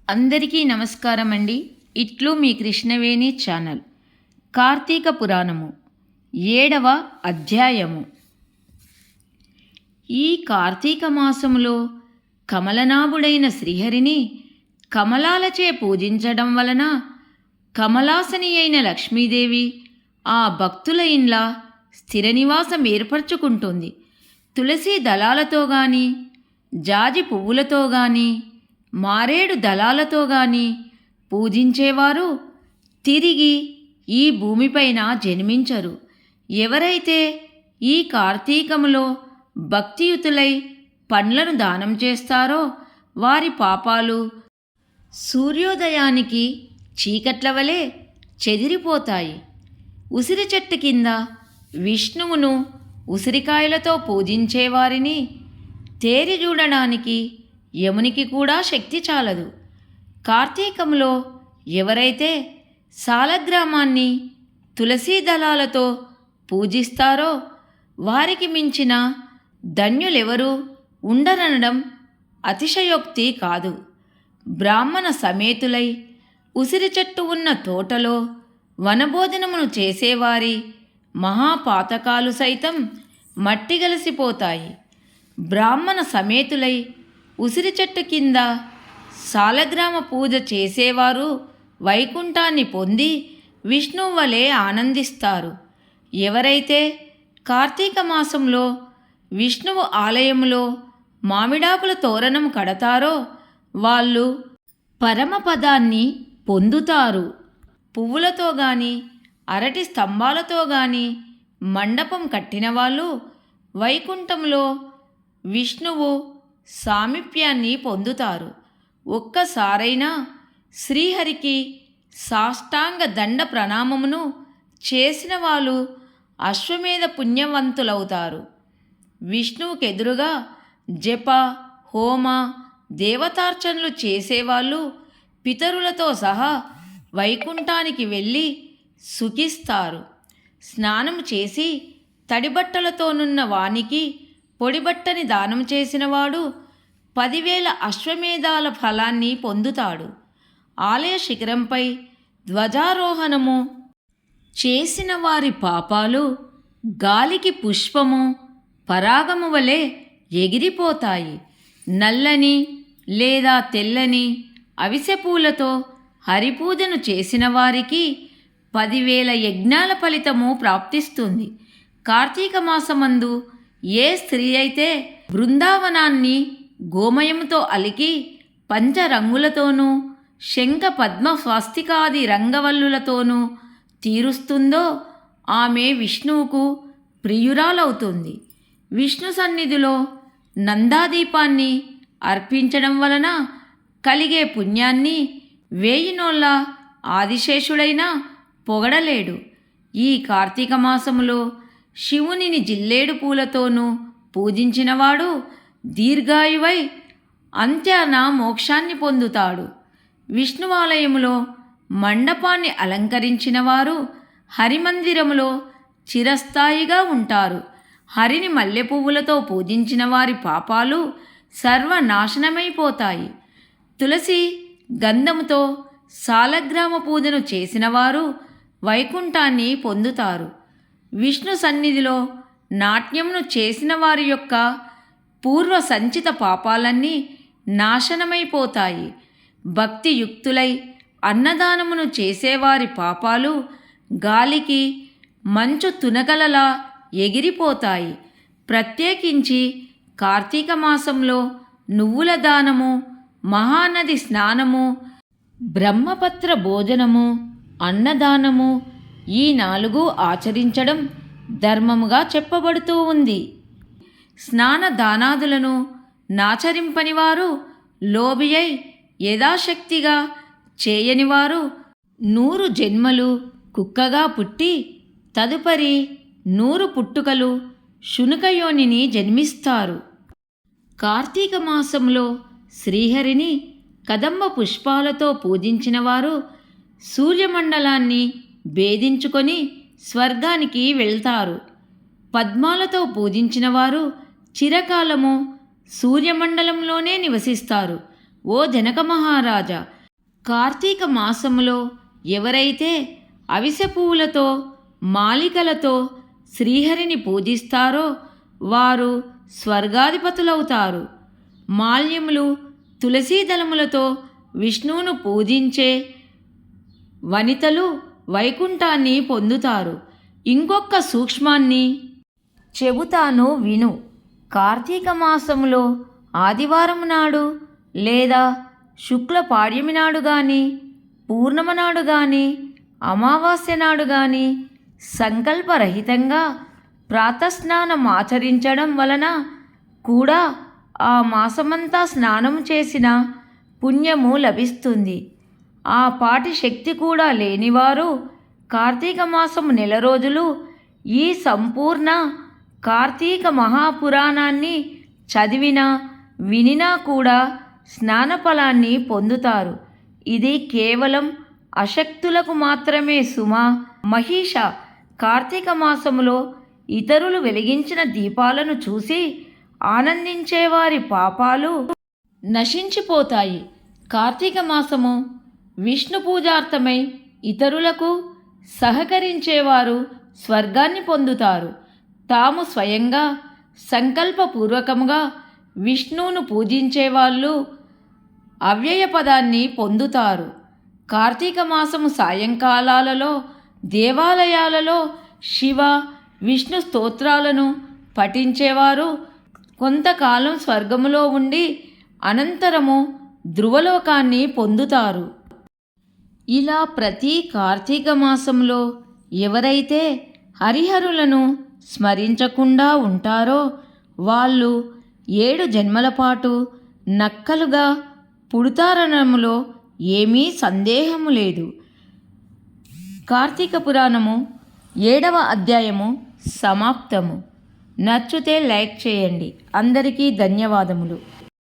అందరికీ నమస్కారం అండి. ఇట్లు మీ కృష్ణవేణి ఛానల్. కార్తీక పురాణము 7వ అధ్యాయము. ఈ కార్తీక మాసములో కమలనాభుడైన శ్రీహరిని కమలాలచే పూజించడం వలన కమలాసని అయిన లక్ష్మీదేవి ఆ భక్తుల ఇండ్ల స్థిర నివాసం ఏర్పరచుకుంటుంది. తులసి దళాలతో గాని, జాజి పువ్వులతో గాని, మారేడు దళాలతో గాని పూజించేవారు తిరిగి ఈ భూమిపైన జన్మించరు. ఎవరైతే ఈ కార్తీకములో భక్తియుతులై పండ్లను దానం చేస్తారో వారి పాపాలు సూర్యోదయానికి చీకట్ల వలె చెదిరిపోతాయి. ఉసిరి చెట్టు కింద విష్ణువును ఉసిరికాయలతో పూజించేవారిని తేరి చూడడానికి యమునికి కూడా శక్తి చాలదు. కార్తీకంలో ఎవరైతే సాలగ్రామాన్ని తులసీ దళాలతో పూజిస్తారో వారికి మించిన ధన్యులెవరూ ఉండరనడం అతిశయోక్తి కాదు. బ్రాహ్మణ సమేతులై ఉసిరి చెట్టు ఉన్న తోటలో వనభోజనమును చేసేవారి మహాపాతకాలు సైతం మట్టిగలసిపోతాయి. బ్రాహ్మణ సమేతులై ఉసిరి చెట్టు కింద సాలగ్రామ పూజ చేసేవారు వైకుంఠాన్ని పొంది విష్ణువు వలె ఆనందిస్తారు. ఎవరైతే కార్తీక మాసంలో విష్ణువు ఆలయంలో మామిడాకుల తోరణం కడతారో వాళ్ళు పరమపదాన్ని పొందుతారు. పువ్వులతో గాని, అరటి స్తంభాలతో గాని మండపం కట్టిన వాళ్ళు వైకుంఠంలో విష్ణువు సామీప్యాన్ని పొందుతారు. ఒక్కసారైనా శ్రీహరికి సాష్టాంగ దండ ప్రణామమును చేసిన వాళ్ళు అశ్వమేధ పుణ్యవంతులవుతారు. విష్ణువుకెదురుగా జప, హోమ, దేవతార్చనలు చేసేవాళ్ళు పితరులతో సహా వైకుంఠానికి వెళ్ళి సుఖిస్తారు. స్నానం చేసి తడిబట్టలతోనున్న వానికి పొడిబట్టని దానం చేసినవాడు 10,000 అశ్వమేధాల ఫలాన్ని పొందుతాడు. ఆలయ శిఖరంపై ధ్వజారోహణము చేసిన వారి పాపాలు గాలికి పుష్పము, పరాగము వలె ఎగిరిపోతాయి. నల్లని లేదా తెల్లని అవిసెపూలతో హరిపూజను చేసిన వారికి 10,000 యజ్ఞాల ఫలితము ప్రాప్తిస్తుంది. కార్తీక మాసమందు ఏ స్త్రీ అయితే బృందావనాన్ని గోమయంతో అలికి పంచరంగులతోనూ శంఖ పద్మ స్వస్తికాది రంగవల్లులతోనూ తీరుస్తుందో ఆమె విష్ణువుకు ప్రియురాలవుతుంది. విష్ణు సన్నిధిలో నందాదీపాన్ని అర్పించడం వలన కలిగే పుణ్యాన్ని 1000 నోళ్ళ ఆదిశేషుడైనా పొగడలేడు. ఈ కార్తీక మాసములో శివునిని జిల్లేడు పూలతోనూ పూజించినవాడు దీర్ఘాయువై అంత్యాన మోక్షాన్ని పొందుతాడు. విష్ణువాలయములో మండపాన్ని అలంకరించిన వారు హరిమందిరములో చిరస్థాయిగా ఉంటారు. హరిని మల్లె పువ్వులతో పూజించిన వారి పాపాలు సర్వనాశనమైపోతాయి. తులసి గంధముతో సాలగ్రామ పూజను చేసినవారు వైకుంఠాన్ని పొందుతారు. విష్ణు సన్నిధిలో నాట్యమును చేసిన వారి యొక్క పూర్వ సంచిత పాపాలన్నీ నాశనమైపోతాయి. భక్తియుక్తులై అన్నదానమును చేసేవారి పాపాలు గాలికి మంచు తునకలలా ఎగిరిపోతాయి. ప్రత్యేకించి కార్తీక మాసంలో నువ్వుల దానము, మహానది స్నానము, బ్రహ్మపత్ర భోజనము, అన్నదానము ఈ 4 ఆచరించడం ధర్మముగా చెప్పబడుతూ ఉంది. స్నాన దానాదులను నాచరింపనివారు, లోబి అయి యథాశక్తిగా చేయనివారు 100 జన్మలు కుక్కగా పుట్టి తదుపరి 100 పుట్టుకలు శునకయోనిని జన్మిస్తారు. కార్తీక మాసంలో శ్రీహరిని కదంబ పుష్పాలతో పూజించిన వారు సూర్యమండలాన్ని భేదించుకొని స్వర్గానికి వెళ్తారు. పద్మాలతో పూజించిన వారు చిరకాలము సూర్యమండలంలోనే నివసిస్తారు. ఓ జనక మహారాజా, కార్తీక మాసములో ఎవరైతే అవిసె పువ్వులతో మాలికలతో శ్రీహరిని పూజిస్తారో వారు స్వర్గాధిపతులవుతారు. మాల్యములు తులసీ దళములతో విష్ణువును పూజించే వనితలు వైకుంఠాన్ని పొందుతారు. ఇంకొక సూక్ష్మాన్ని చెబుతాను విను. కార్తీక మాసములో ఆదివారం నాడు లేదా శుక్ల పాడ్యమి నాడు కానీ, పూర్ణమ నాడు కానీ, అమావాస్య నాడు కానీ సంకల్పరహితంగా ప్రాతస్నానం ఆచరించడం వలన కూడా ఆ మాసమంతా స్నానం చేసిన పుణ్యము లభిస్తుంది. ఆ పాటి శక్తి కూడా లేనివారు కార్తీక మాసం నెల రోజులు ఈ సంపూర్ణ కార్తీక మహాపురాణాన్ని చదివినా వినినా కూడా స్నానఫలాన్ని పొందుతారు. ఇది కేవలం అశక్తులకు మాత్రమే సుమా. మహిష కార్తీక మాసములో ఇతరులు వెలిగించిన దీపాలను చూసి ఆనందించేవారి పాపాలు నశించిపోతాయి. కార్తీక మాసము విష్ణు పూజార్థమై ఇతరులకు సహకరించేవారు స్వర్గాన్ని పొందుతారు. తాము స్వయంగా సంకల్పపూర్వకంగా విష్ణువును పూజించేవాళ్ళు అవ్యయ పదాన్ని పొందుతారు. కార్తీక మాసము సాయంకాలాలలో దేవాలయాలలో శివ విష్ణు స్తోత్రాలను పఠించేవారు కొంతకాలం స్వర్గములో ఉండి అనంతరము ధ్రువలోకాన్ని పొందుతారు. ఇలా ప్రతి కార్తీక మాసంలో ఎవరైతే హరిహరులను స్మరించకుండా ఉంటారో వాళ్ళు 7 జన్మల పాటు నక్కలుగా పుడతారనములో ఏమీ సందేహము లేదు. కార్తీక పురాణము 7వ అధ్యాయము సమాప్తము. నచ్చితే లైక్ చేయండి. అందరికీ ధన్యవాదములు.